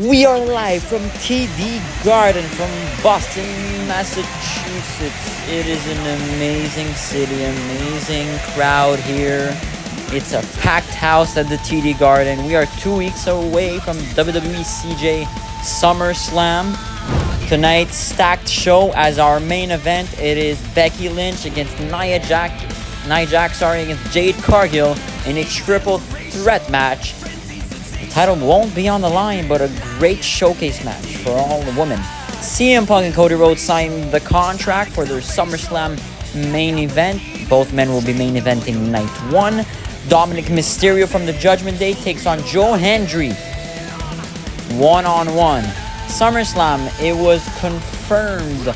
We are live from TD Garden from Boston, Massachusetts. It is an amazing city, amazing crowd here. It's a packed house at the TD Garden. We are 2 weeks away from WWE CJ SummerSlam. Tonight's stacked show as our main event. It is Becky Lynch against Nia Jax against Jade Cargill in a triple threat match. The title won't be on the line, but a great showcase match for all the women. CM Punk and Cody Rhodes signed the contract for their SummerSlam main event. Both men will be main eventing night one. Dominik Mysterio from the Judgment Day takes on Hendry one-on-one. SummerSlam, it was confirmed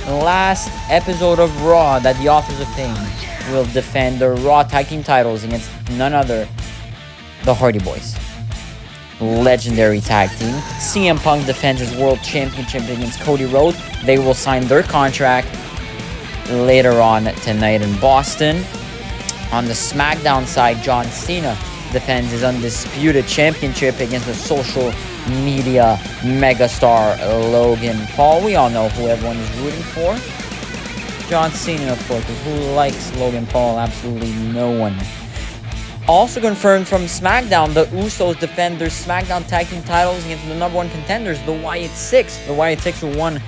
last episode of Raw that the Authors of Pain will defend the Raw Tag Team titles against none other, the Hardy Boys. Legendary tag team. CM Punk defends his World Championship against Cody Rhodes. They will sign their contract later on tonight in Boston. On the SmackDown side, John Cena defends his undisputed championship against the social media megastar Logan Paul. We all know who everyone is rooting for. John Cena, of course. Who likes Logan Paul? Absolutely no one. Also confirmed from SmackDown, the Usos defend their SmackDown Tag Team titles against the number one contenders, the Wyatt Six. The Wyatt Six who won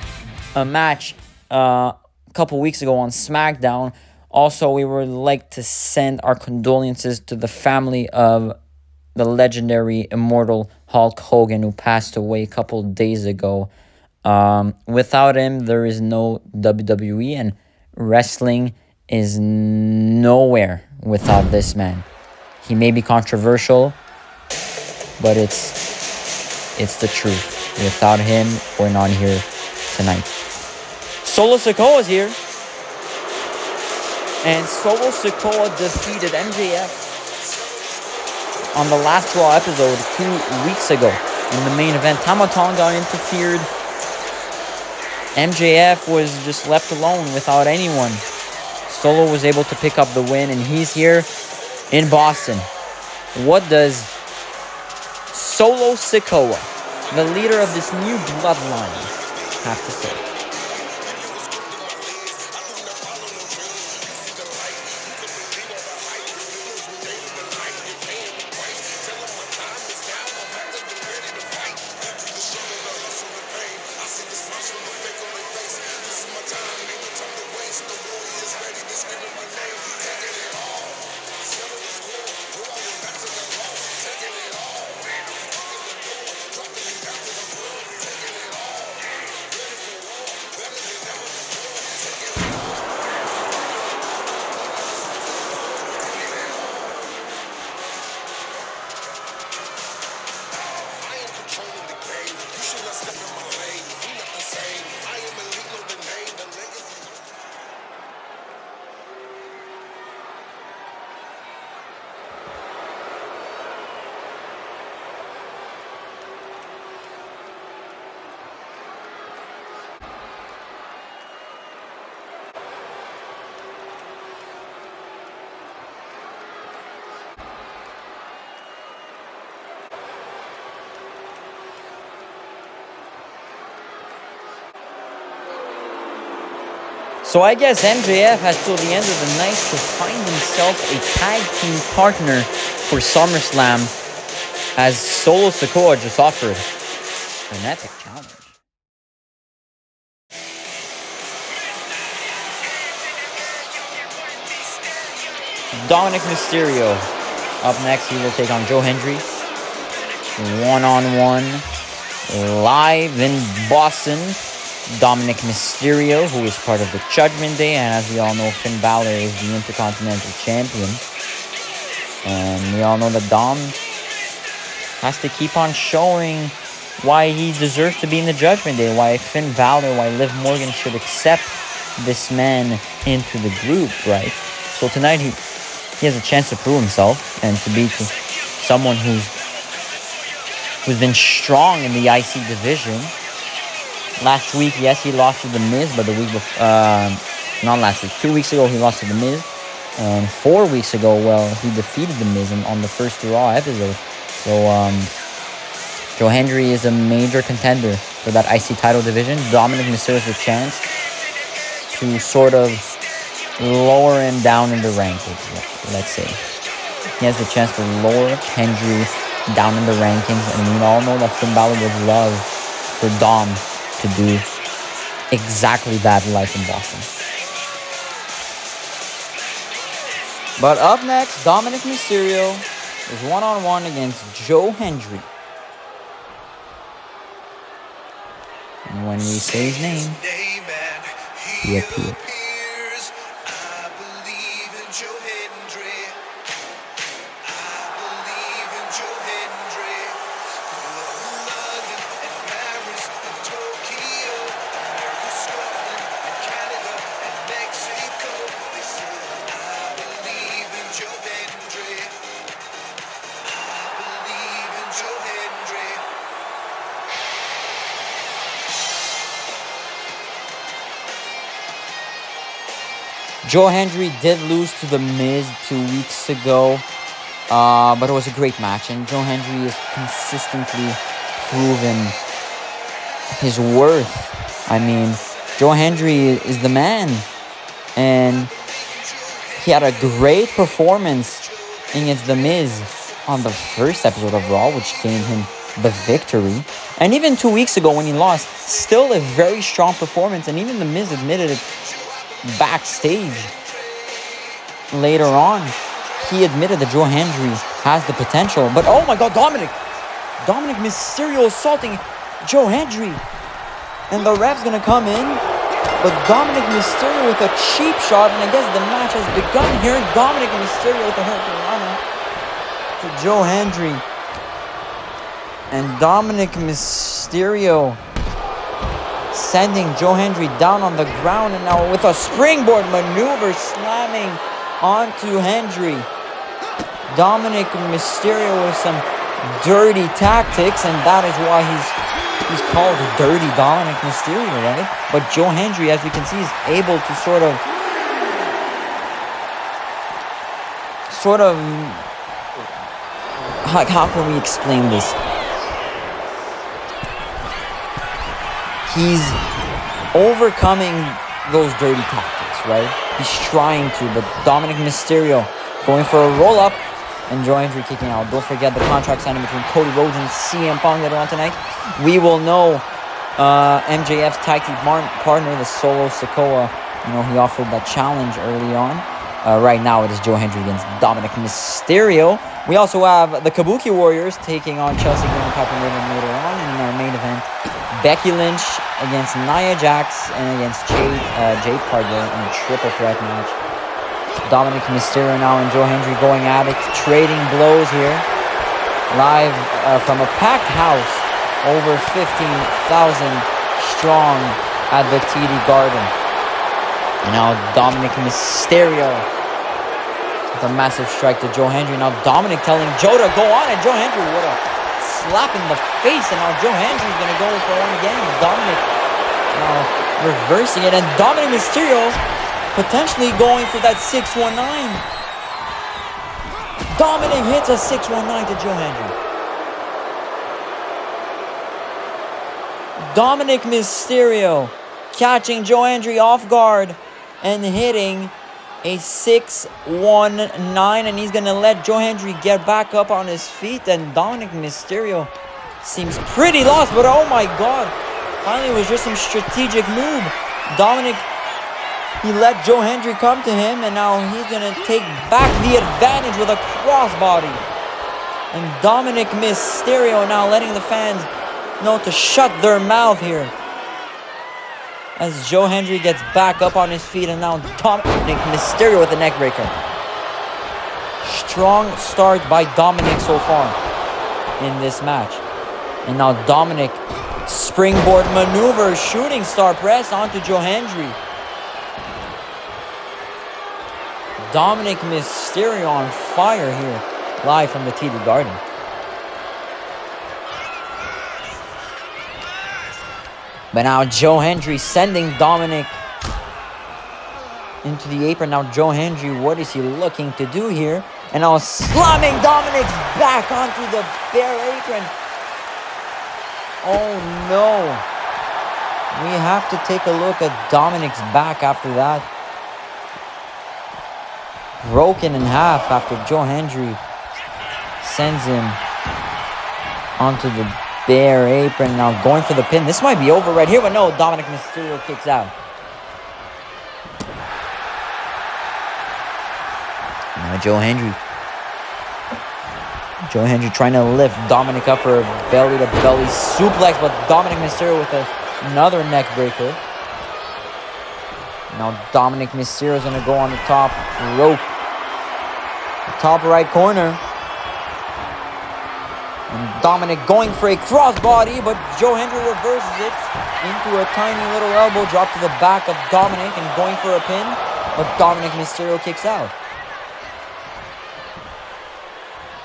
a match a couple weeks ago on SmackDown. Also, we would like to send our condolences to the family of the legendary immortal Hulk Hogan, who passed away a couple days ago. Without him, there is no WWE, and wrestling is nowhere without this man. He may be controversial, but it's the truth. Without him, we're not here tonight. Solo Sikoa is here. And Solo Sikoa defeated MJF on the last Raw episode 2 weeks ago. In the main event, Tama Tonga interfered. MJF was just left alone without anyone. Solo was able to pick up the win, and he's here in Boston. What does Solo Sikoa, the leader of this new bloodline, have to say? So I guess MJF has till the end of the night to find himself a tag team partner for SummerSlam, as Solo Sikoa just offered an epic challenge. Dominik Mysterio up next. He will take on Hendry one-on-one live in Boston. Dominik Mysterio, who is part of the Judgment Day, and as we all know, Finn Balor is the Intercontinental Champion. And we all know that Dom has to keep on showing why he deserves to be in the Judgment Day, why Finn Balor, why Liv Morgan should accept this man into the group, right? So tonight he has a chance to prove himself and to beat someone who's been strong in the IC division. Last week, yes, he lost to The Miz, but the week before, not last week, 2 weeks ago, he lost to The Miz. And 4 weeks ago, well, he defeated The Miz on the first Raw episode. So, Joe Hendry is a major contender for that IC title division. Dominik Mysterio has a chance to sort of lower him down in the rankings, let's say. He has the chance to lower Hendry down in the rankings, and we all know that Finn Balor would love for Dom to do exactly that live in Boston. But up next, Dominik Mysterio is one-on-one against Joe Hendry. And when we say his name, he appears. Joe Hendry did lose to The Miz 2 weeks ago, but it was a great match, and Joe Hendry has consistently proven his worth. I mean, Joe Hendry is the man, and he had a great performance against The Miz on the first episode of Raw, which gained him the victory. And even 2 weeks ago when he lost, still a very strong performance, and even The Miz admitted it backstage. Later on, he admitted that Joe Hendry has the potential. But oh my god, Dominik Mysterio assaulting Joe Hendry. And the ref's gonna come in. But Dominik Mysterio with a cheap shot. And I guess the match has begun here. Dominik Mysterio with the Hurricanrana to Joe Hendry. And Dominik Mysterio sending Joe Hendry down on the ground, and now with a springboard maneuver slamming onto Hendry. Dominik Mysterio with some dirty tactics, and that is why he's called Dirty Dominik Mysterio, right? But Joe Hendry, as we can see, is able to sort of how can we explain this? He's overcoming those dirty tactics, right? He's trying to, but Dominik Mysterio going for a roll-up, and Joe Hendry kicking out. Don't forget the contract signing between Cody Rhodes and CM Punk later on tonight. We will know MJF's tag team partner, the Solo Sikoa. He offered that challenge early on. Right now, it is Joe Hendry against Dominik Mysterio. We also have the Kabuki Warriors taking on Chelsea Green Piper Niven later on, and in our main event, Becky Lynch against Nia Jax and against Jade Cargill in a triple threat match. Dominik Mysterio now and Joe Hendry going at it, trading blows here. Live from a packed house, over 15,000 strong at the TD Garden. And now Dominik Mysterio with a massive strike to Joe Hendry. Now Dominik telling Joe to go on, and Joe Hendry with a slap in the face, and now Joe Hendry is going to go for one again. Dominik now reversing it, and Dominik Mysterio potentially going for that 619. Dominik hits a 619 to Joe Hendry. Dominik Mysterio catching Joe Hendry off guard and hitting a 619, and he's going to let Joe Hendry get back up on his feet, and Dominik Mysterio seems pretty lost, but oh my god, finally it was just some strategic move. Dominik, he let Joe Hendry come to him, and now he's going to take back the advantage with a crossbody. And Dominik Mysterio now letting the fans know to shut their mouth here, as Joe Hendry gets back up on his feet, and now Dominik Mysterio with the neckbreaker. Strong start by Dominik so far in this match. And now Dominik, springboard maneuver, shooting star press onto Joe Hendry. Dominik Mysterio on fire here, live from the TD Garden. But now Joe Hendry sending Dominik into the apron. Now Joe Hendry, what is he looking to do here? And now slamming Dominik's back onto the bare apron. Oh no. We have to take a look at Dominik's back after that. Broken in half after Joe Hendry sends him onto the bare apron. Now going for the pin. This might be over right here, but no, Dominik Mysterio kicks out. Now Joe Hendry. Joe Hendry trying to lift Dominik up for a belly-to-belly suplex, but Dominik Mysterio with another neck breaker. Now Dominik Mysterio is going to go on the top rope. The top right corner. And Dominik going for a crossbody, but Joe Hendry reverses it into a tiny little elbow drop to the back of Dominik and going for a pin, but Dominik Mysterio kicks out.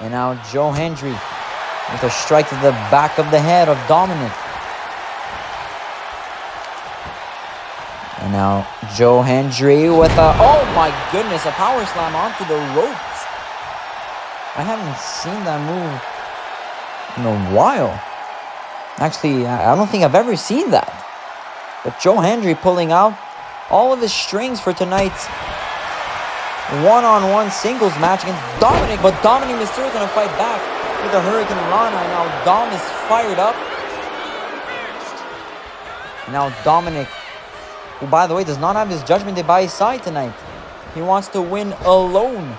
And now Joe Hendry with a strike to the back of the head of Dominik. And now Joe Hendry with a, oh my goodness, a power slam onto the ropes. I haven't seen that move in a while. Actually, I don't think I've ever seen that. But Joe Hendry pulling out all of his strings for tonight's one-on-one singles match against Dominik, but Dominik Mysterio is going to fight back with a Hurricane Rana. Now Dom is fired up. Now Dominik, who by the way does not have his Judgment Day by his side tonight. He wants to win alone.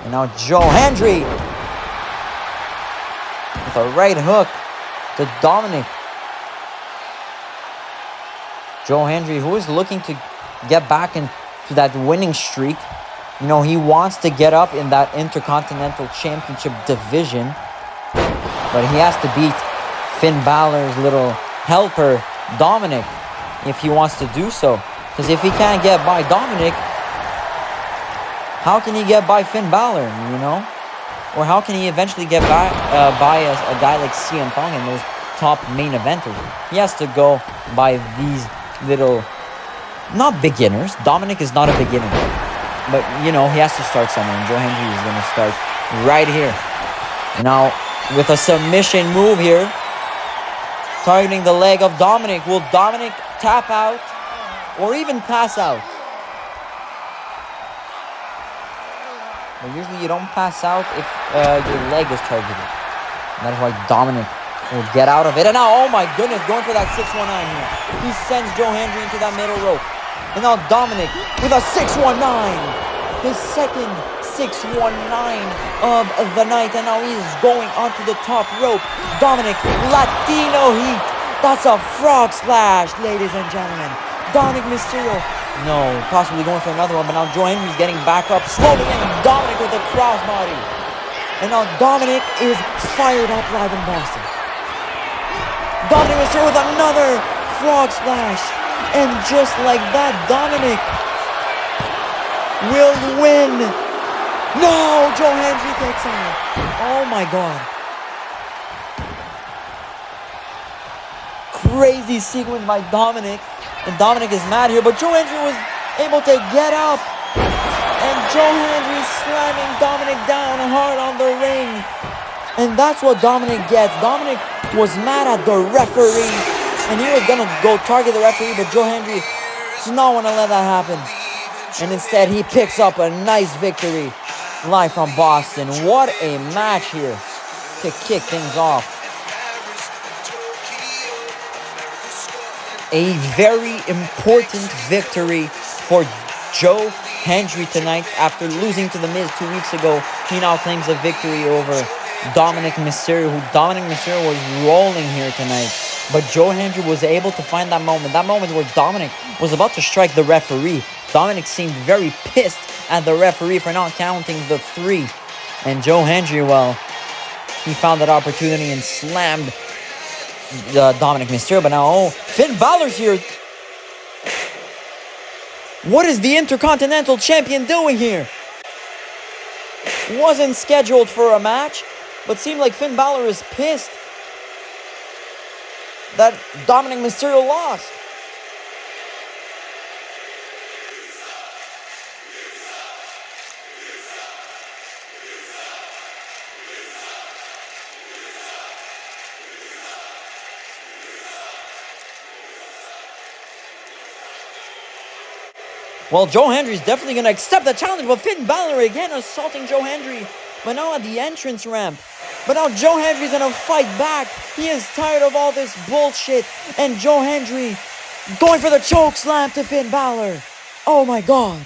And now Joe Hendry with a right hook to Dominik. Joe Hendry, who is looking to get back into that winning streak. You know, he wants to get up in that Intercontinental Championship division, but he has to beat Finn Balor's little helper, Dominik, if he wants to do so. Because if he can't get by Dominik, how can he get by Finn Balor, you know? Or how can he eventually get by a guy like CM Punk and those top main eventers? He has to go by these little, not beginners. Dominik is not a beginner. But, you know, he has to start somewhere. And Joe Hendry is going to start right here. Now, with a submission move here, targeting the leg of Dominik. Will Dominik tap out or even pass out? But usually you don't pass out if your leg is targeted. And that is why Dominik will get out of it. And now, oh my goodness, going for that 619 here. He sends Joe Hendry into that middle rope. And now Dominik with a 619. His second 619 of the night. And now he's going onto the top rope. Dominik, Latino heat. That's a frog splash, ladies and gentlemen. Dominik Mysterio. No, possibly going for another one. But now Joe Hendry's getting back up. Slowly in. Dominik with a crossbody. And now Dominik is fired up live in Boston. Dominik Mysterio with another frog splash. And just like that, Dominik will win. No, Joe Hendry takes out. Oh my God. Crazy sequence by Dominik. And Dominik is mad here, but Joe Hendry was able to get up. And Joe Hendry slamming Dominik down hard on the ring. And that's what Dominik gets. Dominik was mad at the referee. And he was going to go target the referee, but Joe Hendry does not want to let that happen. And instead, he picks up a nice victory live from Boston. What a match here to kick things off. A very important victory for Joe Hendry tonight. After losing to The Miz 2 weeks ago, he now claims a victory over Dominik Mysterio, who Dominik Mysterio was rolling here tonight. But Joe Hendry was able to find that moment where Dominik was about to strike the referee. Dominik seemed very pissed at the referee for not counting the 3. And Joe Hendry, well, he found that opportunity and slammed Dominik Mysterio. But now, oh, Finn Balor's here. What is the Intercontinental Champion doing here? Wasn't scheduled for a match, but seemed like Finn Balor is pissed that Dominik Mysterio lost. Well, Joe Hendry's definitely going to accept the challenge, but Finn Balor again assaulting Joe Hendry. But now at the entrance ramp. But now Joe Hendry's going to fight back. He is tired of all this bullshit. And Joe Hendry going for the choke slam to Finn Balor. Oh my God.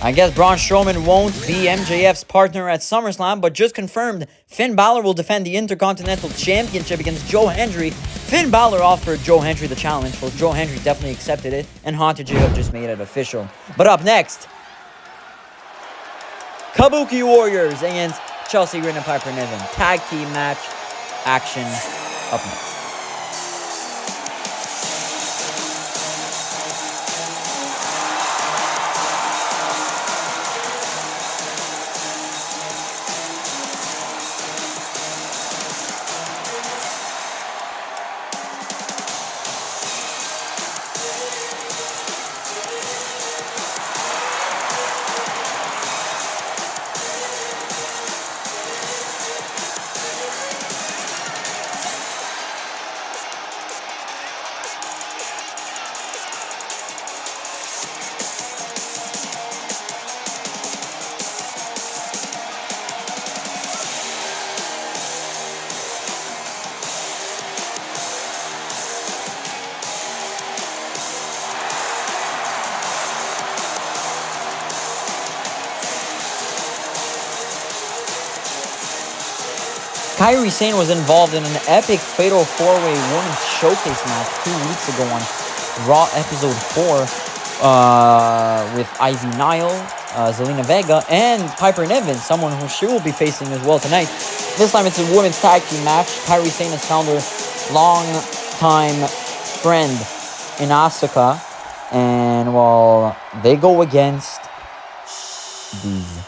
I guess Braun Strowman won't be MJF's partner at SummerSlam, but just confirmed Finn Balor will defend the Intercontinental Championship against Joe Hendry. Finn Balor offered Joe Hendry the challenge, well, Joe Hendry definitely accepted it, and Haunted Jacob just made it official. But up next, Kabuki Warriors against Chelsea Green and Piper Niven. Tag team match action up next. Kairi Sane was involved in an epic Fatal 4-Way Women's Showcase match 2 weeks ago on Raw Episode 4 with Ivy Nile, Zelina Vega, and Piper Niven, someone who she will be facing as well tonight. This time it's a women's tag team match. Kairi Sane has found her long-time friend in Asuka, and well, they go against these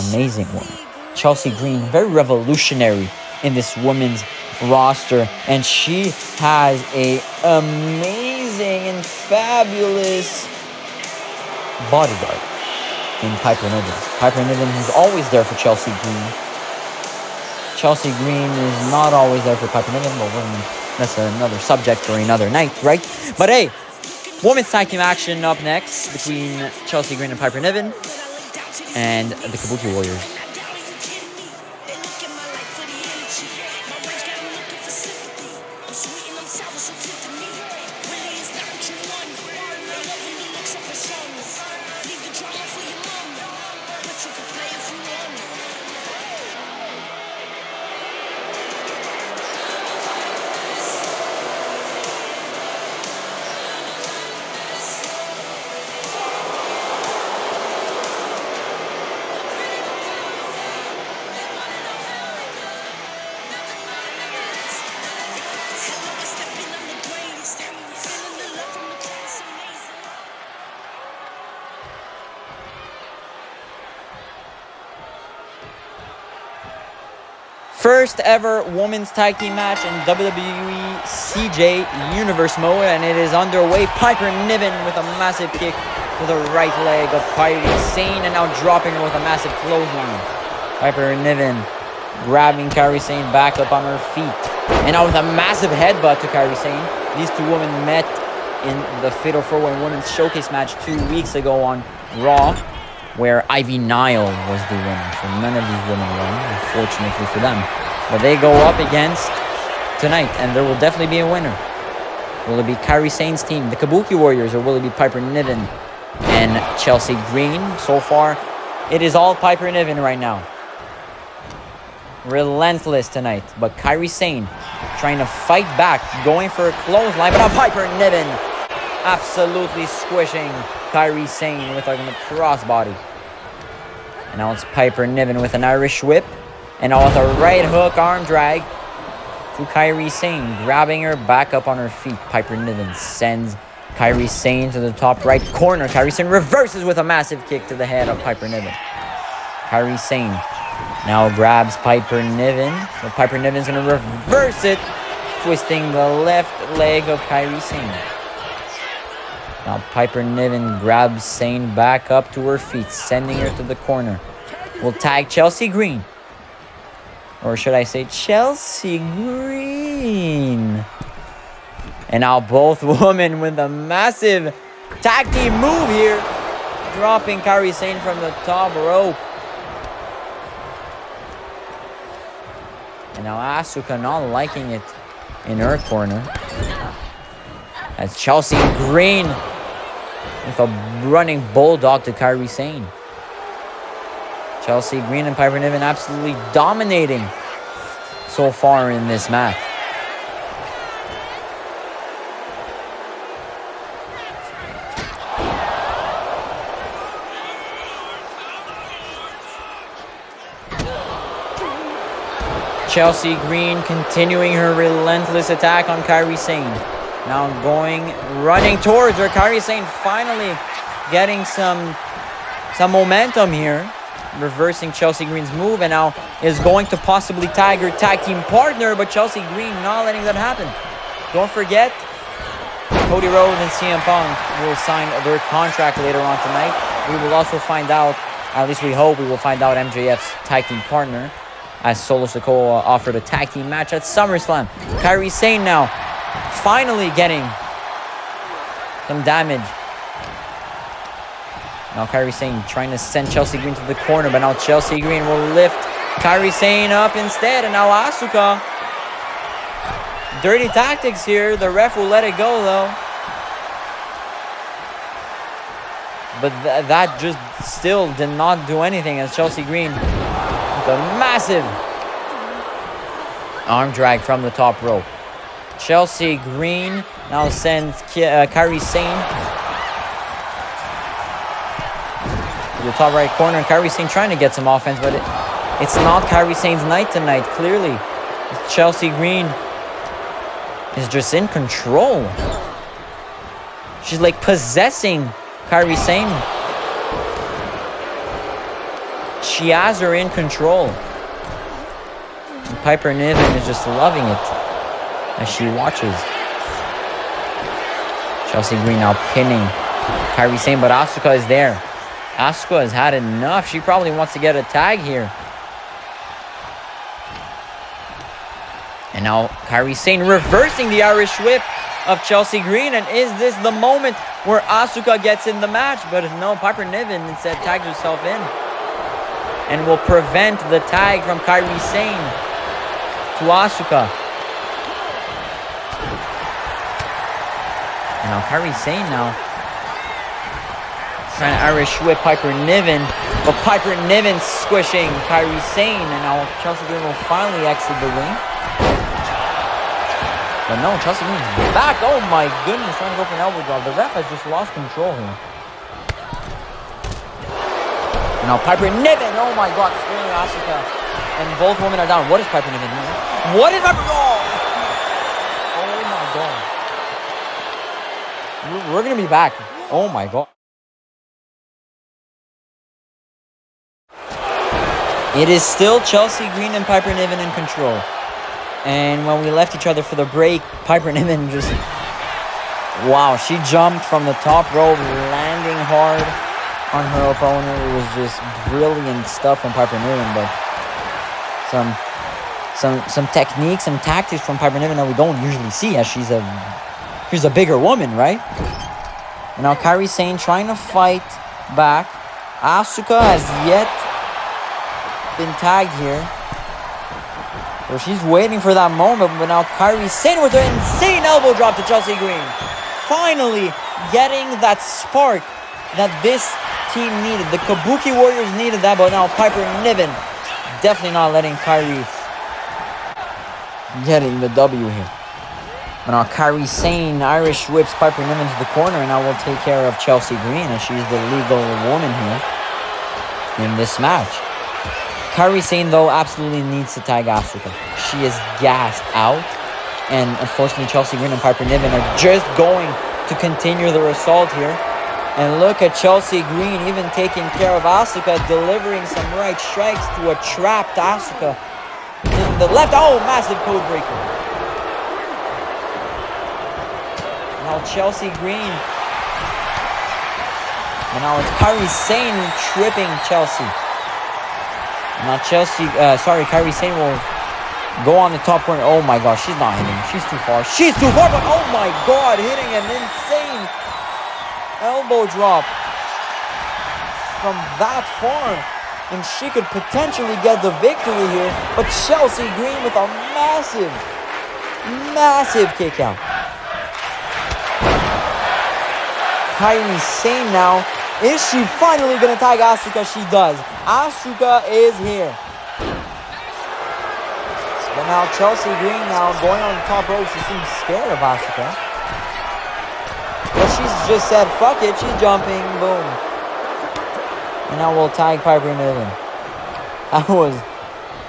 amazing women. Chelsea Green, very revolutionary in this women's roster, and she has a amazing and fabulous bodyguard in Piper Niven. Piper Niven is always there for Chelsea Green. Chelsea Green is not always there for Piper Niven, but that's another subject for another night, right? But hey, women's tag team action up next between Chelsea Green and Piper Niven and the Kabuki Warriors. First ever women's tag team match in WWE CJ Universe mode, and it is underway. Piper Niven with a massive kick to the right leg of Kairi Sane, and now dropping her with a massive clothesline. Piper Niven grabbing Kairi Sane back up on her feet, and now with a massive headbutt to Kairi Sane. These two women met in the Fatal 4-Way Women's Showcase match 2 weeks ago on Raw, where Ivy Nile was the winner. So none of these women won, unfortunately for them. But they go up against tonight, and there will definitely be a winner. Will it be Kairi Sane's team, the Kabuki Warriors, or will it be Piper Niven and Chelsea Green? So far, it is all Piper Niven right now. Relentless tonight, but Kairi Sane trying to fight back, going for a clothesline, but now Piper Niven absolutely squishing Kairi Sane with a crossbody. And now it's Piper Niven with an Irish whip. And now with a right hook arm drag to Kairi Sane, grabbing her back up on her feet. Piper Niven sends Kairi Sane to the top right corner. Kairi Sane reverses with a massive kick to the head of Piper Niven. Kairi Sane now grabs Piper Niven. So Piper Niven's going to reverse it, twisting the left leg of Kairi Sane. Now Piper Niven grabs Sane back up to her feet, sending her to the corner. We'll tag Chelsea Green. Or should I say Chelsea Green. And now both women with a massive tag team move here. Dropping Kairi Sane from the top rope. And now Asuka not liking it in her corner. As Chelsea Green with a running bulldog to Kairi Sane. Chelsea Green and Piper Niven absolutely dominating so far in this match. Chelsea Green continuing her relentless attack on Kairi Sane. Now running towards her. Kairi Sane finally getting some momentum here. Reversing Chelsea Green's move, and now is going to possibly tag her tag team partner, but Chelsea Green not letting that happen. Don't forget, Cody Rhodes and CM Punk will sign their contract later on tonight. We will also find out, at least we hope, we will find out MJF's tag team partner, as Solo Sikoa offered a tag team match at SummerSlam. Kairi Sane now finally getting some damage. Now Kairi Sane trying to send Chelsea Green to the corner, but now Chelsea Green will lift Kairi Sane up instead. And now Asuka. Dirty tactics here. The ref will let it go though. But that just still did not do anything, as Chelsea Green with a massive arm drag from the top rope. Chelsea Green now sends Kairi Sane the top right corner, and Kairi Sane trying to get some offense, but it's not Kairi Sane's night tonight, clearly. Chelsea Green is just in control. She's like possessing Kairi Sane. She has her in control. And Piper Niven is just loving it as she watches. Chelsea Green now pinning Kairi Sane, but Asuka is there. Asuka has had enough. She probably wants to get a tag here. And now Kairi Sane reversing the Irish whip of Chelsea Green. And is this the moment where Asuka gets in the match? But no, Piper Niven instead tags herself in. And will prevent the tag from Kairi Sane to Asuka. And now Kairi Sane now trying to Irish whip Piper Niven, but Piper Niven squishing Kairi Sane, and now Chelsea Green will finally exit the ring. But no, Chelsea Green's back. Oh my goodness, trying to go for an elbow drop. The ref has just lost control here. And now Piper Niven, oh my god, squaring Asuka, and both women are down. What is Piper Niven doing? What is Piper? Oh my god. We're gonna be back. Oh my god. It is still Chelsea Green and Piper Niven in control. And when we left each other for the break, Piper Niven just... Wow, she jumped from the top rope, landing hard on her opponent. It was just brilliant stuff from Piper Niven, but some techniques, some tactics from Piper Niven that we don't usually see, as she's a bigger woman, right? And now Kairi Sane trying to fight back. Asuka has yet been tagged here. So she's waiting for that moment, but now Kairi Sane with her insane elbow drop to Chelsea Green. Finally getting that spark that this team needed. The Kabuki Warriors needed that, but now Piper Niven definitely not letting Kairi getting the W here. But now Kairi Sane Irish whips Piper Niven to the corner, and now will take care of Chelsea Green, as she's the legal woman here in this match. Kairi Sane, though, absolutely needs to tag Asuka. She is gassed out. And unfortunately, Chelsea Green and Piper Niven are just going to continue their assault here. And look at Chelsea Green even taking care of Asuka, delivering some right strikes to a trapped Asuka. In the left, oh, massive code breaker. Now Chelsea Green. And now it's Kairi Sane tripping Chelsea. Now Kairi Sane will go on the top corner. Oh my gosh, she's not hitting. She's too far. She's too far, but oh my god, hitting an insane elbow drop from that far. And she could potentially get the victory here. But Chelsea Green with a massive kick out. Kairi Sane now. Is she finally going to tag Asuka? She does. Asuka is here. But now Chelsea Green now going on the top rope. She seems scared of Asuka. But she's just said, fuck it. She's jumping. Boom. And now we'll tag Piper Niven. That was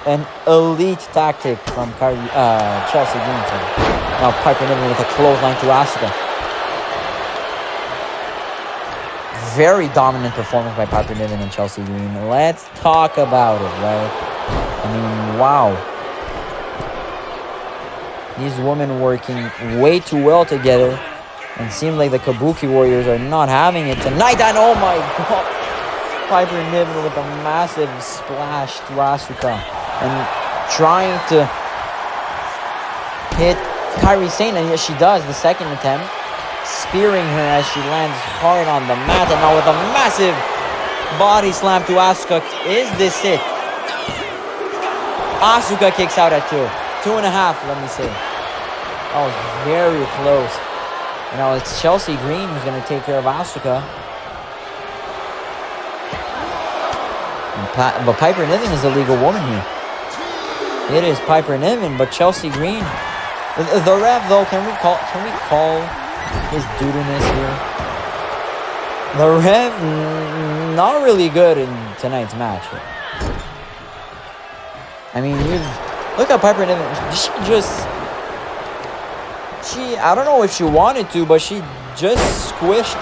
an elite tactic from Chelsea Green. Now Piper Niven with a clothesline to Asuka. Very dominant performance by Piper Niven and Chelsea Green. Let's talk about it, right? I mean, wow. These women working way too well together. And seem like the Kabuki Warriors are not having it tonight. And oh my god. Piper Niven with a massive splash to Asuka. And trying to hit Kairi Sane. And yes, she does. The second attempt. Spearing her as she lands hard on the mat. And now with a massive body slam to Asuka. Is this it? Asuka kicks out at 2. 2.5, let me say. That was very close. And now it's Chelsea Green who's going to take care of Asuka. But Piper Niven is a legal woman here. It is Piper Niven, but Chelsea Green. The ref, though, can we call his doodleness here? The ref, not really good in tonight's match. I mean, look at Piper Niven. I don't know if she wanted to, but she just squished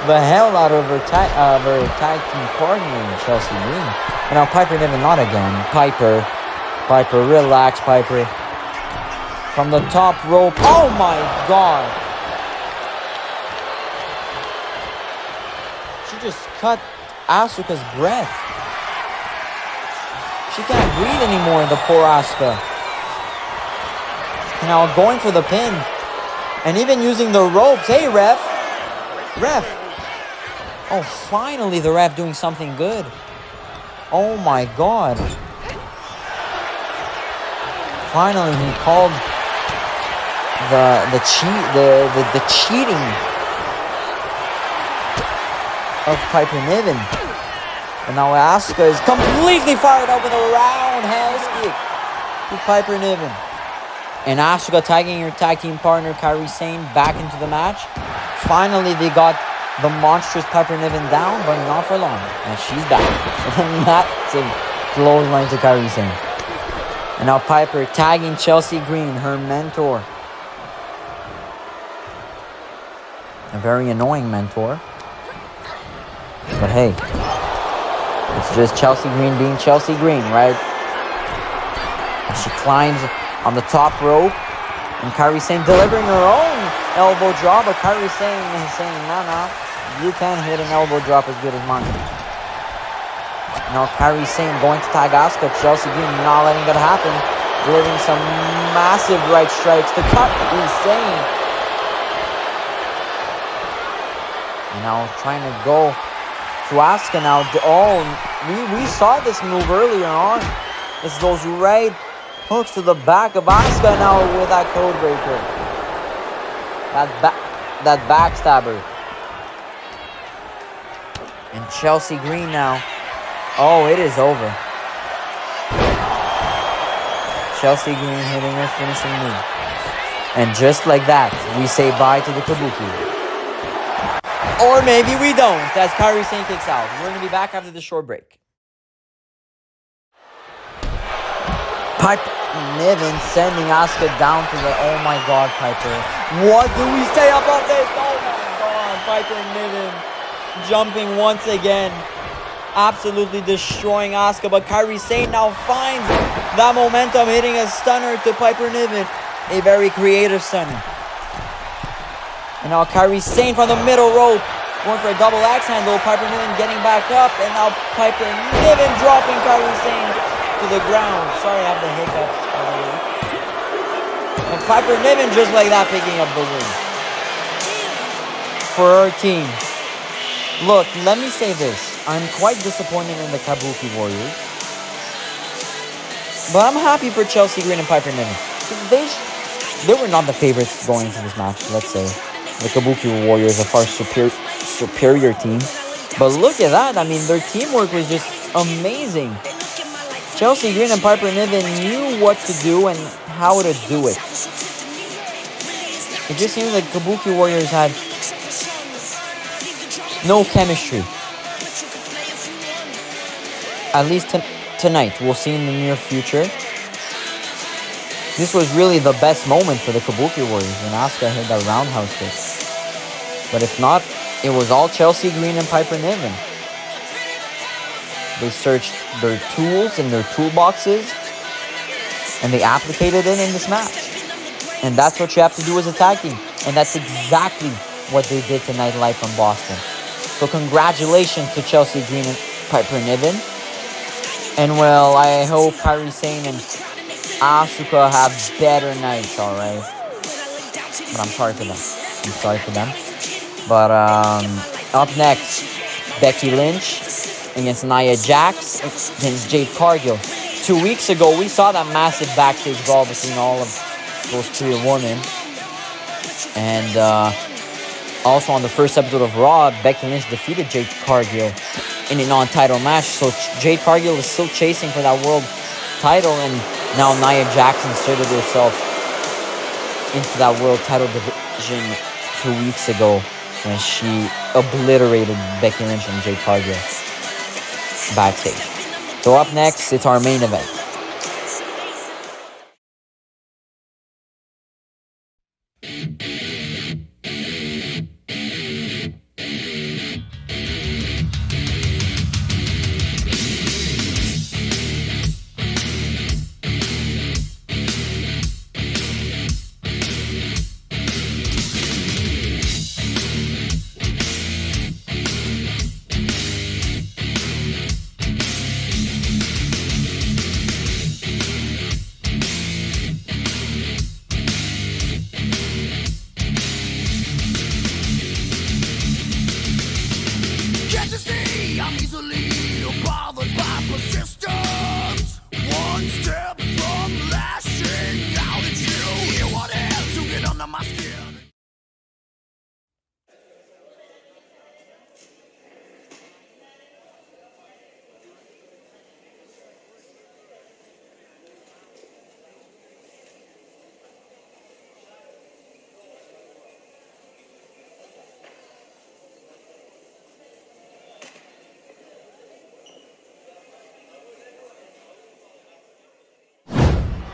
the hell out of her tag team partner, Chelsea Green. And now Piper Niven, not again. Piper, relax, Piper. From the top rope. Oh my god. She just cut Asuka's breath. She can't breathe anymore, the poor Asuka. And now going for the pin. And even using the ropes. Hey, ref. Oh, finally the ref doing something good. Oh my god. Finally he called the cheating of Piper Niven. And now Asuka is completely fired up with a roundhouse kick to Piper Niven. And Asuka tagging her tag team partner Kairi Sane back into the match. Finally they got the monstrous Piper Niven down, but not for long. And she's back. And that's a clothesline to Kairi Sane. And now Piper tagging Chelsea Green, her mentor. A very annoying mentor. But hey, it's just Chelsea Green being Chelsea Green, right? And she climbs on the top rope. And Kairi Sane delivering her own elbow drop. But Kairi Sane is saying, nah, you can't hit an elbow drop as good as mine. Now Kairi Sane going to tag Asuka. Chelsea Green not letting that happen. Delivering some massive right strikes to cut Sane. And now trying to go to Asuka now. Oh, we saw this move earlier on. It's those right hooks to the back of Asuka now with that code breaker. That backstabber. And Chelsea Green now. Oh, it is over. Chelsea Green hitting her finishing move. And just like that, we say bye to the Kabuki. Or maybe we don't, as Kairi Sane kicks out. We're going to be back after the short break. Piper Niven sending Asuka down to the... Oh my god, Piper. What do we say about this? Oh my god, Piper Niven jumping once again. Absolutely destroying Asuka, but Kairi Sane now finds that momentum, hitting a stunner to Piper Niven. A very creative stunner. And now Kairi Sane from the middle rope, going for a double axe handle. Piper Niven getting back up, and now Piper Niven dropping Kairi Sane to the ground. Sorry, I have the hiccups. And Piper Niven just like that picking up the win for her team. Look, let me say this. I'm quite disappointed in the Kabuki Warriors. But I'm happy for Chelsea Green and Piper Niven. They were not the favorites going into this match, let's say. The Kabuki Warriors are a far superior team. But look at that. I mean, their teamwork was just amazing. Chelsea Green and Piper Niven knew what to do and how to do it. It just seems like Kabuki Warriors had no chemistry. At least tonight. We'll see in the near future. This was really the best moment for the Kabuki Warriors when Asuka hit that roundhouse kick. But if not, it was all Chelsea Green and Piper Niven. They searched their tools in their toolboxes and they applicated it in this match. And that's what you have to do as a tag team. And that's exactly what they did tonight live from Boston. So congratulations to Chelsea Green and Piper Niven. And well, I hope Kairi Sane and Asuka have better nights, alright? But I'm sorry for them. But up next, Becky Lynch against Nia Jax against Jade Cargill. 2 weeks ago, we saw that massive backstage brawl between all of those three women. And also on the first episode of Raw, Becky Lynch defeated Jade Cargill in a non-title match. So Jade Cargill is still chasing for that world title, and now Nia Jax inserted herself into that world title division 2 weeks ago when she obliterated Becky Lynch and Jade Cargill backstage. So up next, it's our main event.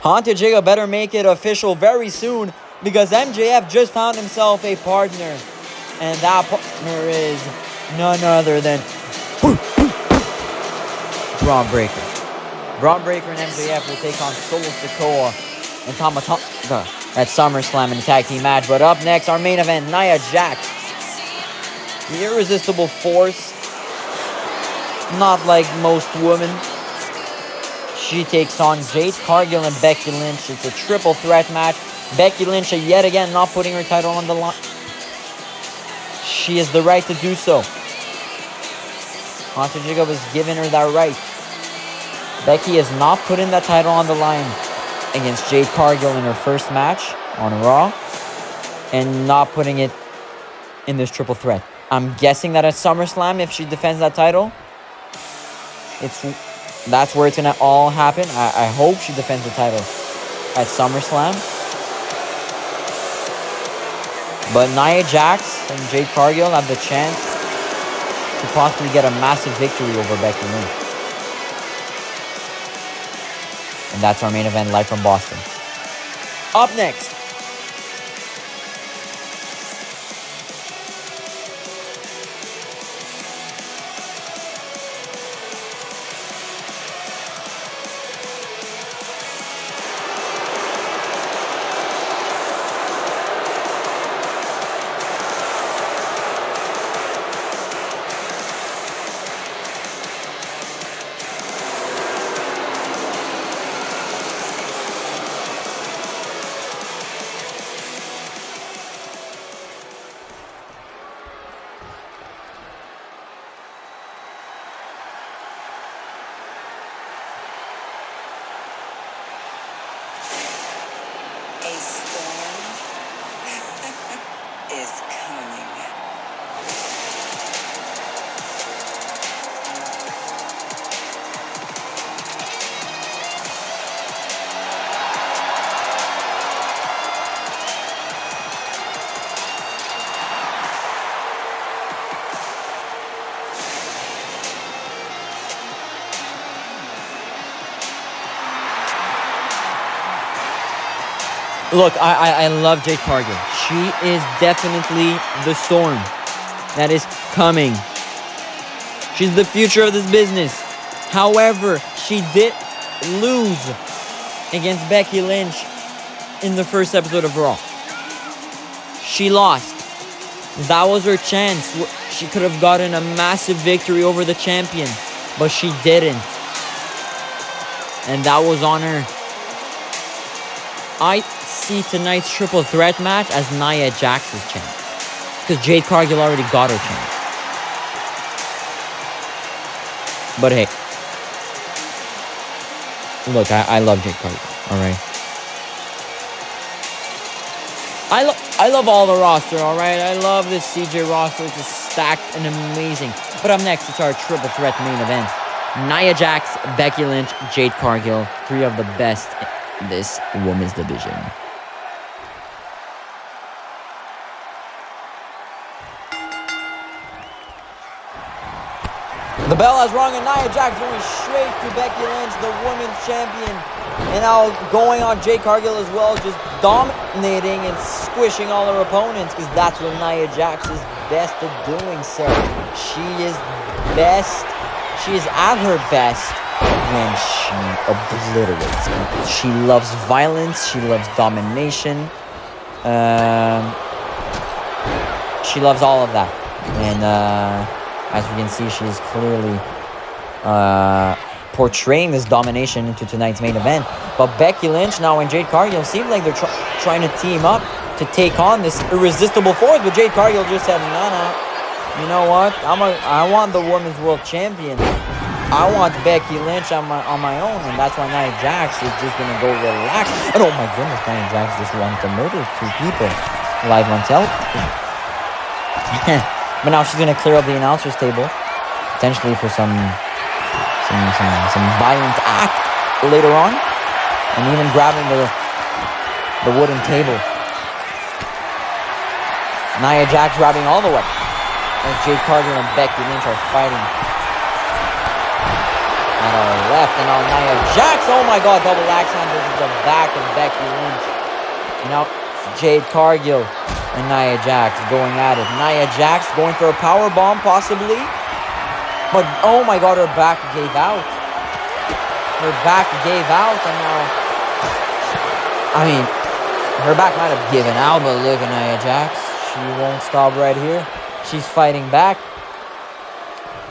Haunted Jigga better make it official very soon because MJF just found himself a partner. And that partner is none other than Braun Breaker. Braun Breaker and MJF will take on Solo Sikoa and Tama Tonga at SummerSlam in a tag team match. But up next, our main event, Nia Jax. The irresistible force. Not like most women. She takes on Jade Cargill and Becky Lynch. It's a triple threat match. Becky Lynch yet again not putting her title on the line. She has the right to do so. Haunted Jigga was giving her that right. Becky is not putting that title on the line against Jade Cargill in her first match on Raw. And not putting it in this triple threat. I'm guessing that at SummerSlam, if she defends that title, that's where it's going to all happen. I hope she defends the title at SummerSlam. But Nia Jax and Jade Cargill have the chance to possibly get a massive victory over Becky Lynch. And that's our main event live from Boston. Up next, A storm is coming. look, I love Jade Cargill. She is definitely the storm that is coming. She's the future of this business. However, she did lose against Becky Lynch in the first episode of Raw. She lost. That was her chance. She could have gotten a massive victory over the champion, but she didn't. And that was on her. I see tonight's triple threat match as Nia Jax's chance, because Jade Cargill already got her chance. But hey, look, I love Jade Cargill. All right, I love all the roster. All right, I love this CJ roster. It's just stacked and amazing. But up next, it's our triple threat main event: Nia Jax, Becky Lynch, Jade Cargill. Three of the best in this women's division. The bell has rung and Nia Jax going straight to Becky Lynch, the women's champion. And now going on Jade Cargill as well, just dominating and squishing all her opponents, because that's what Nia Jax is best at doing, sir. She is best. She is at her best when she obliterates people. She loves violence. She loves domination. She loves all of that. And as we can see, she is clearly portraying this domination into tonight's main event. But Becky Lynch now and Jade Cargill seem like they're trying to team up to take on this irresistible force. But Jade Cargill just said, no. You know what? I want the women's world champion. I want Becky Lynch on my own. And that's why Nia Jax is just going to go relax. And oh my goodness, Nia Jax just wanted to murder two people live on television. But now she's gonna clear up the announcers table, potentially for some violent act later on, and even grabbing the wooden table. Nia Jax grabbing all the weapons as Jade Cargill and Becky Lynch are fighting at our left, and now Nia Jax, oh my God, double axe handle to the back of Becky Lynch. And now Jade Cargill and Nia Jax going at it. Nia Jax going for a power bomb possibly. But oh my God, her back gave out. Her back gave out, and now, I mean, her back might have given out, but look at Nia Jax. She won't stop right here. She's fighting back.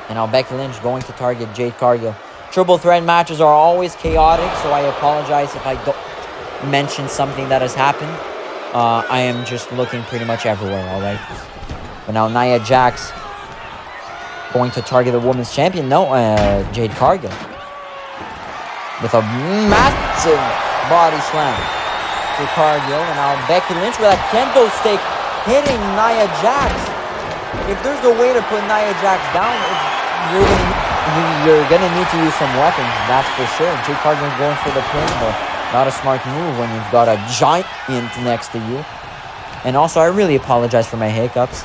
And now Becky Lynch going to target Jade Cargill. Triple threat matches are always chaotic, so I apologize if I don't mention something that has happened. I am just looking pretty much everywhere, alright? But now Nia Jax going to target the women's champion. No, Jade Cargill. With a massive body slam to Cargill. And now Becky Lynch with a kendo stick hitting Nia Jax. If there's a way to put Nia Jax down, you're gonna need to use some weapons, that's for sure. Jade Cargill going for the pin, but not a smart move when you've got a giant next to you. And also, I really apologize for my hiccups.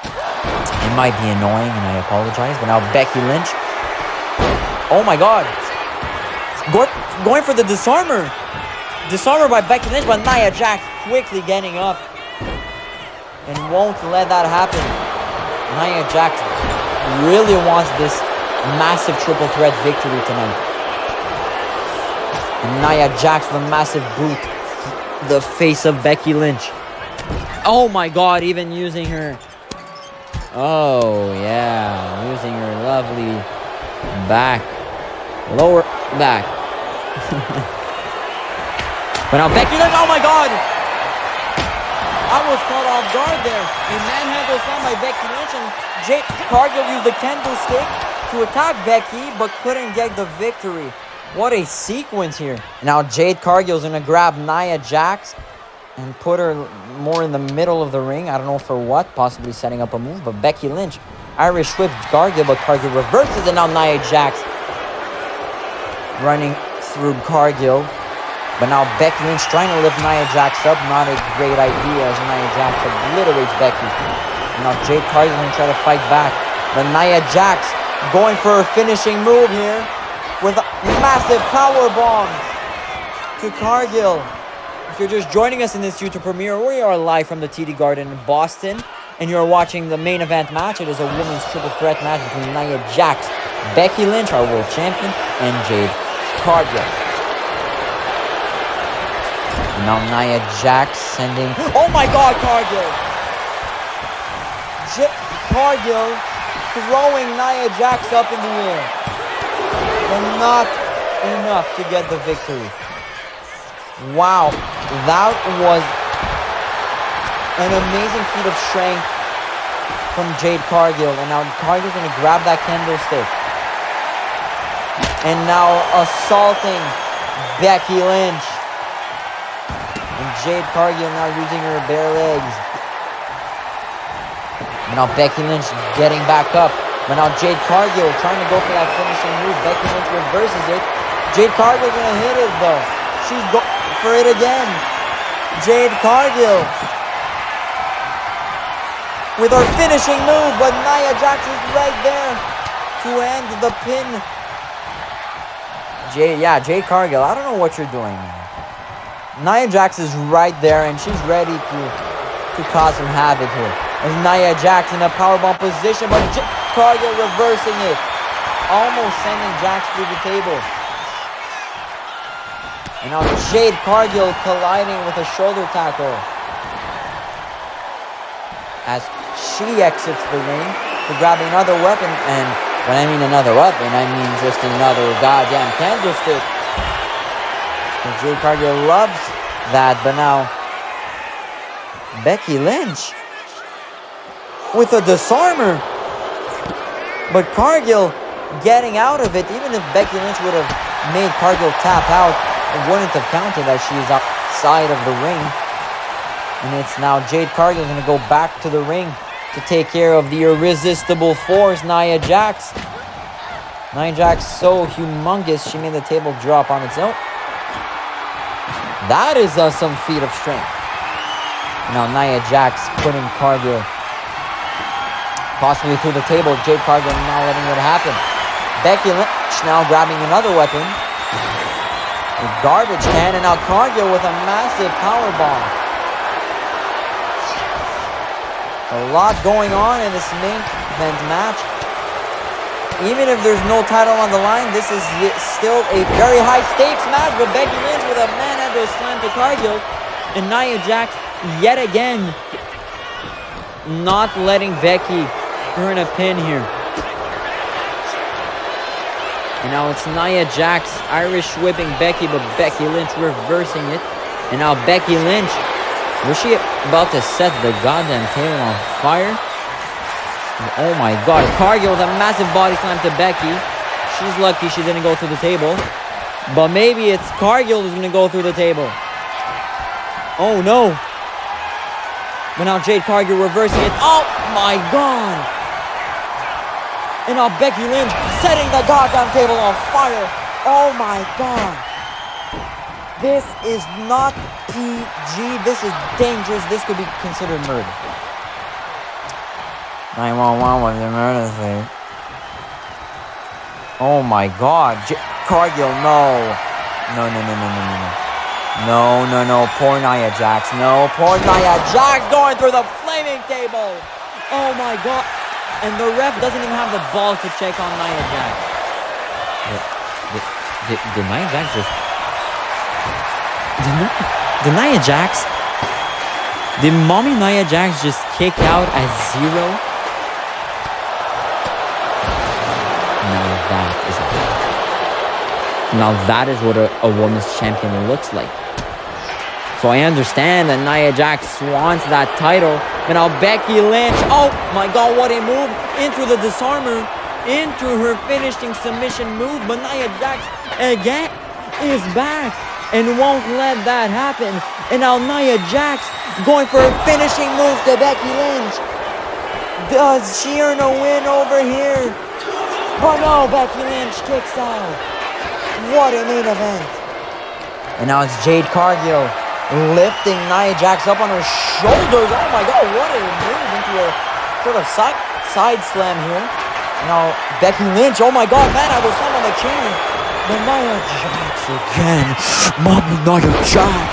It might be annoying, and I apologize. But now Becky Lynch. Oh my God. Going for the disarmer. Disarmer by Becky Lynch, but Nia Jax quickly getting up. And won't let that happen. Nia Jax really wants this massive triple threat victory tonight. And Nia Jax with a massive boot to the face of Becky Lynch. Oh my god, even using her... Oh yeah, using her lovely back. Lower back. But now Becky Lynch, oh my god! I was caught off guard there. A manhandle slam by Becky Lynch, and Jade Cargill used the candlestick to attack Becky, but couldn't get the victory. What a sequence here. Now Jade Cargill is going to grab Nia Jax and put her more in the middle of the ring. I don't know for what, possibly setting up a move, but Becky Lynch Irish whips Cargill, but Cargill reverses, and now Nia Jax running through Cargill. But now Becky Lynch trying to lift Nia Jax up. Not a great idea as Nia Jax obliterates Becky. And now Jade Cargill going to try to fight back. But Nia Jax going for her finishing move here with a massive power bomb to Cargill. If you're just joining us in this YouTube premiere, we are live from the TD Garden in Boston. And you're watching the main event match. It is a women's triple threat match between Nia Jax, Becky Lynch, our world champion, and Jade Cargill. Now Nia Jax sending... Oh my god, Cargill! Cargill throwing Nia Jax up in the air. But not enough to get the victory. Wow, that was an amazing feat of strength from Jade Cargill. And now Cargill's going to grab that candlestick. And now assaulting Becky Lynch. And Jade Cargill now using her bare legs. And now Becky Lynch getting back up. But now Jade Cargill trying to go for that finishing move. Becky Lynch reverses it. Jade Cargill's going to hit it though. She's going for it again. Jade Cargill with her finishing move. But Nia Jax is right there to end the pin. Jade Cargill, I don't know what you're doing, man. Nia Jax is right there, and she's ready to cause some havoc here. As Nia Jax in a powerbomb position, but Cargill reversing it. Almost sending Jax through the table. And now Jade Cargill colliding with a shoulder tackle. As she exits the ring to grab another weapon. And when I mean another weapon, I mean just another goddamn candlestick. Jade Cargill loves that, but now Becky Lynch with a disarmer. But Cargill getting out of it. Even if Becky Lynch would have made Cargill tap out, it wouldn't have counted as she's outside of the ring. And it's now Jade Cargill going to go back to the ring to take care of the irresistible force, Nia Jax. Nia Jax so humongous, she made the table drop on its own. That is some feat of strength. Now Nia Jax putting Cargill possibly through the table. Jade Cargill not letting it happen. Becky Lynch now grabbing another weapon. A garbage can, and now Cargill with a massive power bomb. A lot going on in this main event match. Even if there's no title on the line, this is still a very high stakes match. But Becky Lynch with a manhandle slam to Cargill. And Nia Jax yet again not letting Becky earn a pin here. And now it's Nia Jax Irish whipping Becky, but Becky Lynch reversing it. And now Becky Lynch, was she about to set the goddamn table on fire? Oh my god, Cargill with a massive body slam to Becky. She's lucky she didn't go through the table. But maybe it's Cargill who's going to go through the table. Oh no. But now Jade Cargill reversing it. Oh my god. And now Becky Lynch setting the goddamn table on fire. Oh my god. This is not PG. This is dangerous. This could be considered murder. 911 was a murder thing. Oh my god. Cargill, no. No. No. Poor Nia Jax. No, poor Nia Jax going through the flaming table. Oh my god. And the ref doesn't even have the balls to check on Nia Jax. Did Nia Jax just... Did Nia Jax... Did Mommy Nia Jax just kick out at 0? Now that is what a women's champion looks like. So I understand that Nia Jax wants that title. And now Becky Lynch, oh my god, what a move, into the disarmer, into her finishing submission move. But Nia Jax again is back and won't let that happen. And now Nia Jax going for a finishing move to Becky Lynch. Does she earn a win over here? But no, Becky Lynch kicks out. What a main event. And now it's Jade Cargill lifting Nia Jax up on her shoulders. Oh my god, what a move into a sort of side slam here. Now Becky Lynch, oh my god, man, I was slammed on the chair. But Nia Jax again. Mommy Nia Jax.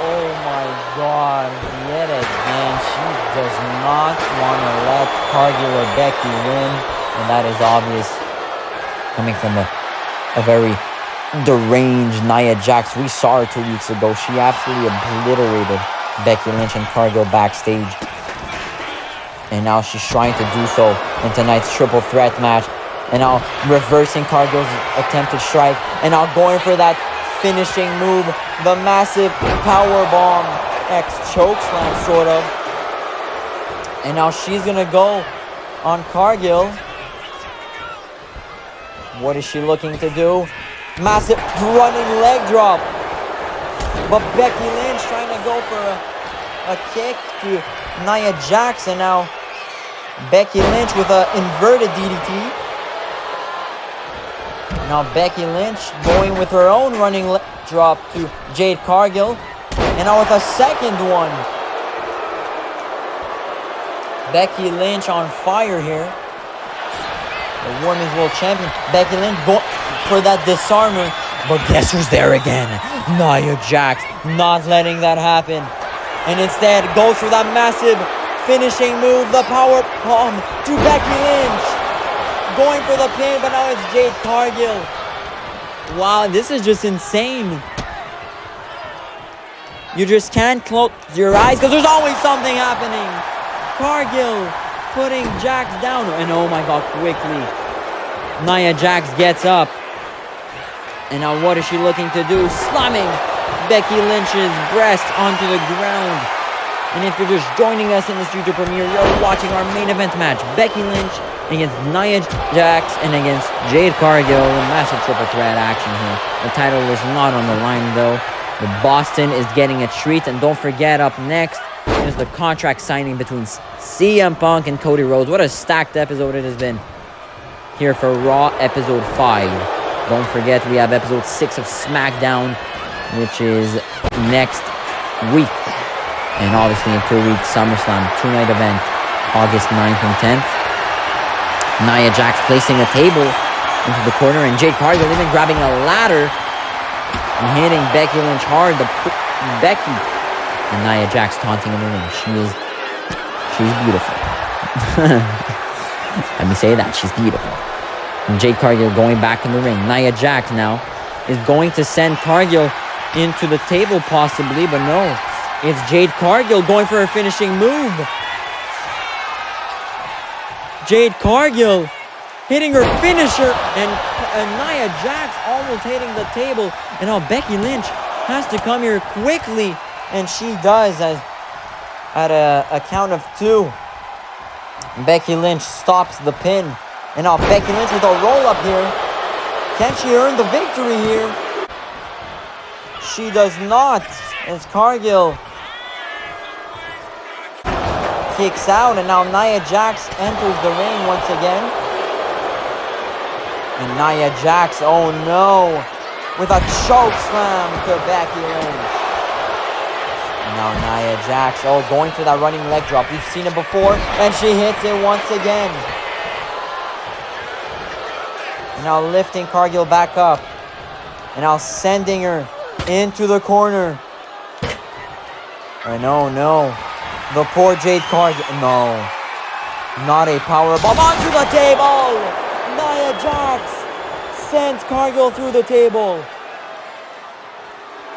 Oh my god, yet again, she does not want to let Cargill or Becky win. And that is obvious, coming from a very deranged Nia Jax. We saw her 2 weeks ago. She absolutely obliterated Becky Lynch and Cargill backstage. And now she's trying to do so in tonight's triple threat match. And now reversing Cargill's attempted strike. And now going for that finishing move. The massive powerbomb X chokeslam, sort of. And now she's going to go on Cargill. What is she looking to do? Massive running leg drop. But Becky Lynch trying to go for a kick to Nia Jax. And now Becky Lynch with an inverted DDT. Now Becky Lynch going with her own running leg drop to Jade Cargill. And now with a second one. Becky Lynch on fire here. The Women's World Champion, Becky Lynch, going for that disarmer. But guess who's there again? Nia Jax, not letting that happen. And instead, goes for that massive finishing move, the power bomb to Becky Lynch. Going for the pin, but now it's Jade Cargill. Wow, this is just insane. You just can't close your eyes because there's always something happening. Cargill putting Jax down, and oh my god, quickly Nia Jax gets up, and now what is she looking to do? Slamming Becky Lynch's breast onto the ground. And if you're just joining us in this YouTube premiere, you're watching our main event match, Becky Lynch against Nia Jax and against Jade Cargill. Massive triple threat action here. The title is not on the line though. The Boston is getting a treat, and don't forget, up next is the contract signing between CM Punk and Cody Rhodes. What a stacked episode it has been here for Raw episode 5. Don't forget, we have episode 6 of SmackDown, which is next week. And obviously in 2 weeks, SummerSlam, 2-night event, August 9th and 10th. Nia Jax placing a table into the corner, and Jade Cargill even grabbing a ladder and hitting Becky Lynch hard. Becky and Nia Jax taunting in the ring. She's beautiful. Let me say that, she's beautiful. And Jade Cargill going back in the ring. Nia Jax now is going to send Cargill into the table possibly, but no. It's Jade Cargill going for her finishing move. Jade Cargill hitting her finisher, and Nia Jax almost hitting the table. And now Becky Lynch has to come here quickly, and she does at a count of 2. Becky Lynch stops the pin. And now Becky Lynch with a roll-up here. Can she earn the victory here? She does not. As Cargill kicks out, and now Nia Jax enters the ring once again. And Nia Jax, oh no, with a choke slam to Becky Lynch. And now Nia Jax, oh, going for that running leg drop. We've seen it before, and she hits it once again. now lifting Cargill back up. And now sending her into the corner. No. The poor Jade Cargill. No. Not a powerbomb onto the table. Nia Jax sends Cargill through the table.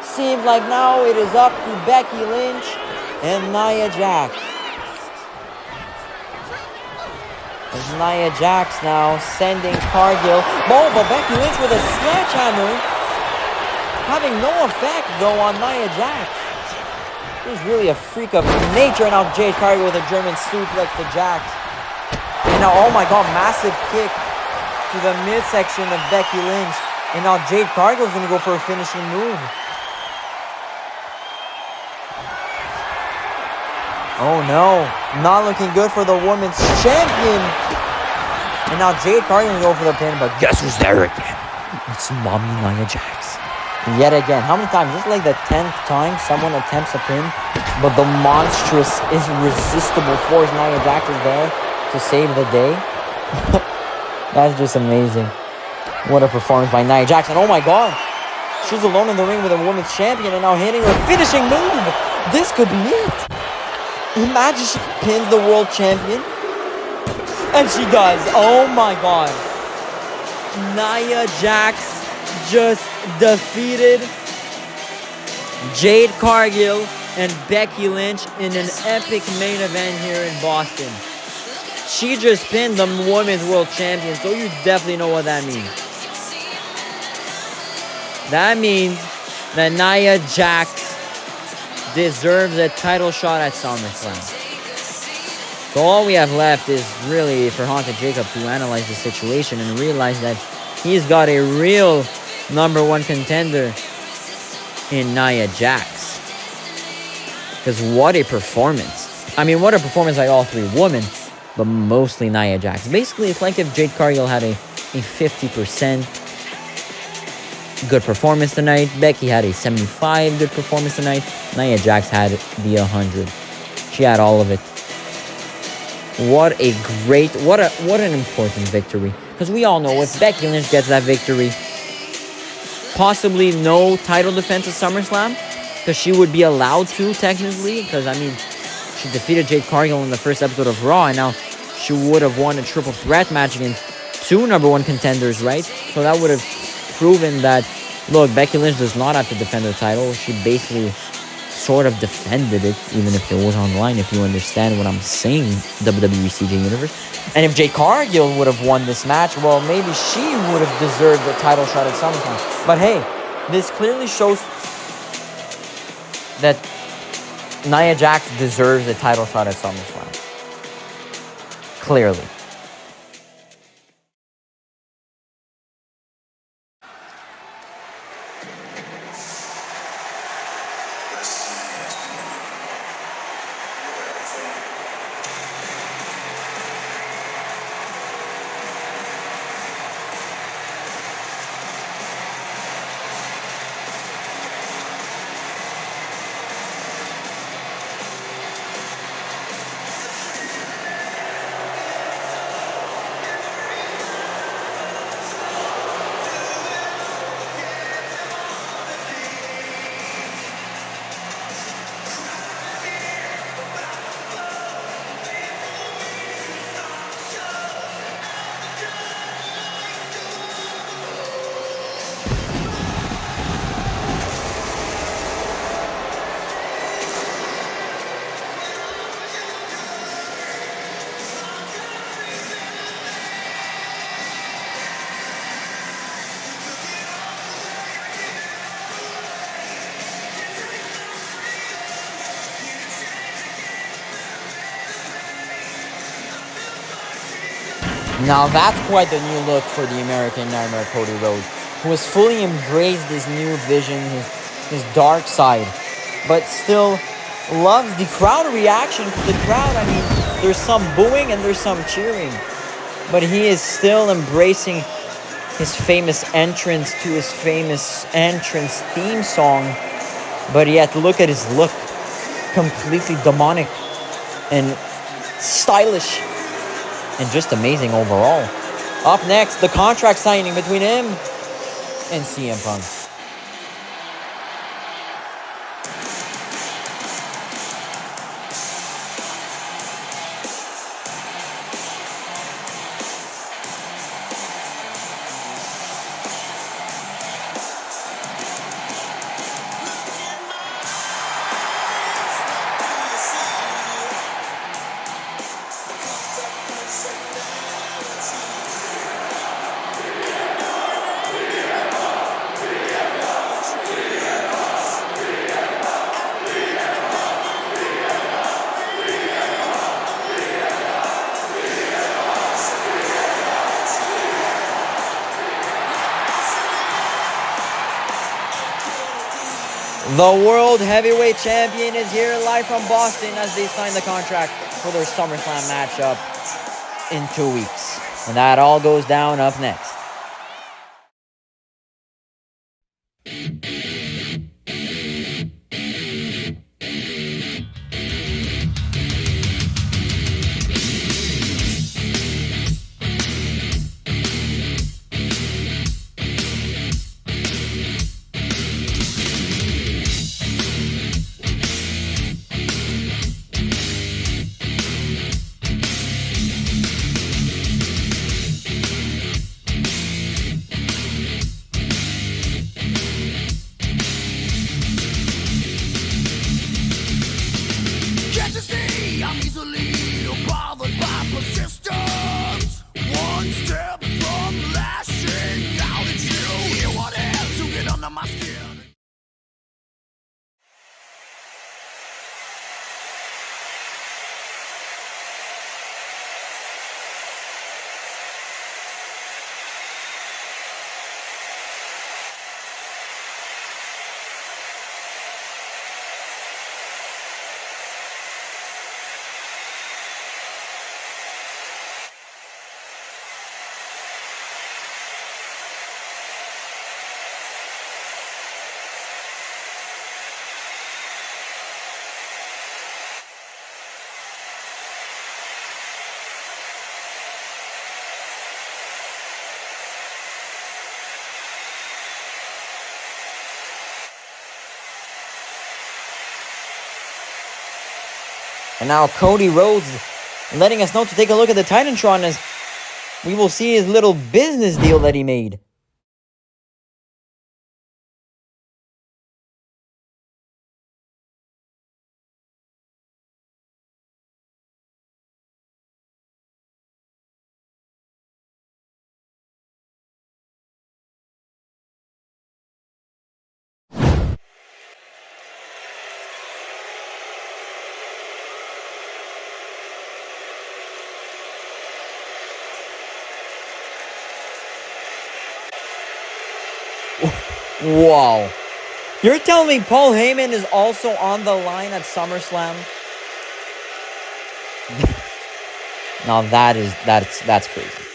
Seems like now it is up to Becky Lynch and Nia Jax. As Nia Jax now sending Cargill. Oh, but Becky Lynch with a sledgehammer. Having no effect though on Nia Jax. She's really a freak of nature. And now Jade Cargill with a German suplex to Jax. And now, oh my god, massive kick to the midsection of Becky Lynch. And now Jade Cargill is going to go for a finishing move. Oh no, not looking good for the women's champion. And now Jade Cargill will go for the pin, but guess who's there again? It's Mommy Nia Jax. Yet again, how many times? This is like the 10th time someone attempts a pin, but the monstrous, irresistible force Nia Jax is there to save the day. That's just amazing. What a performance by Nia Jax. And oh my god, she's alone in the ring with a women's champion and now hitting her finishing move. This could be it. Imagine she pins the world champion. And she does. Oh my god. Nia Jax just defeated Jade Cargill and Becky Lynch in an epic main event here in Boston. She just pinned the women's world champion, so you definitely know what that means. That means that Nia Jax deserves a title shot at SummerSlam. So all we have left is really for Haunted Jacob to analyze the situation and realize that he's got a real number one contender in Nia Jax. Because what a performance. I mean, what a performance by all three women, but mostly Nia Jax. Basically, it's like if Jade Cargill had a 50% good performance tonight. Becky had a 75 good performance tonight. Nia Jax had the 100. She had all of it. What an important victory. Because we all know if Becky Lynch gets that victory, possibly no title defense at SummerSlam, because she would be allowed to technically, because I mean, she defeated Jade Cargill in the first episode of Raw, and now she would have won a triple threat match against two number one contenders, right? So that would have proven that, look, Becky Lynch does not have to defend her title. She basically sort of defended it, even if it was on the line, if you understand what I'm saying, WWE CJ Universe. And if Jade Cargill would have won this match, well, maybe she would have deserved the title shot at SummerSlam. But hey, this clearly shows that Nia Jax deserves a title shot at SummerSlam. Clearly. Now that's quite the new look for the American Nightmare Cody Rhodes, who has fully embraced his new vision, his dark side, but still loves the crowd reaction, because the crowd, I mean, there's some booing and there's some cheering, but he is still embracing his famous entrance to his famous entrance theme song, but yet look at his look, completely demonic and stylish. And just amazing overall. Up next, the contract signing between him and CM Punk. The World Heavyweight Champion is here live from Boston as they sign the contract for their SummerSlam matchup in 2 weeks. And that all goes down up next. And now Cody Rhodes letting us know to take a look at the Titantron as we will see his little business deal that he made. Wow. You're telling me Paul Heyman is also on the line at SummerSlam? Now that's crazy.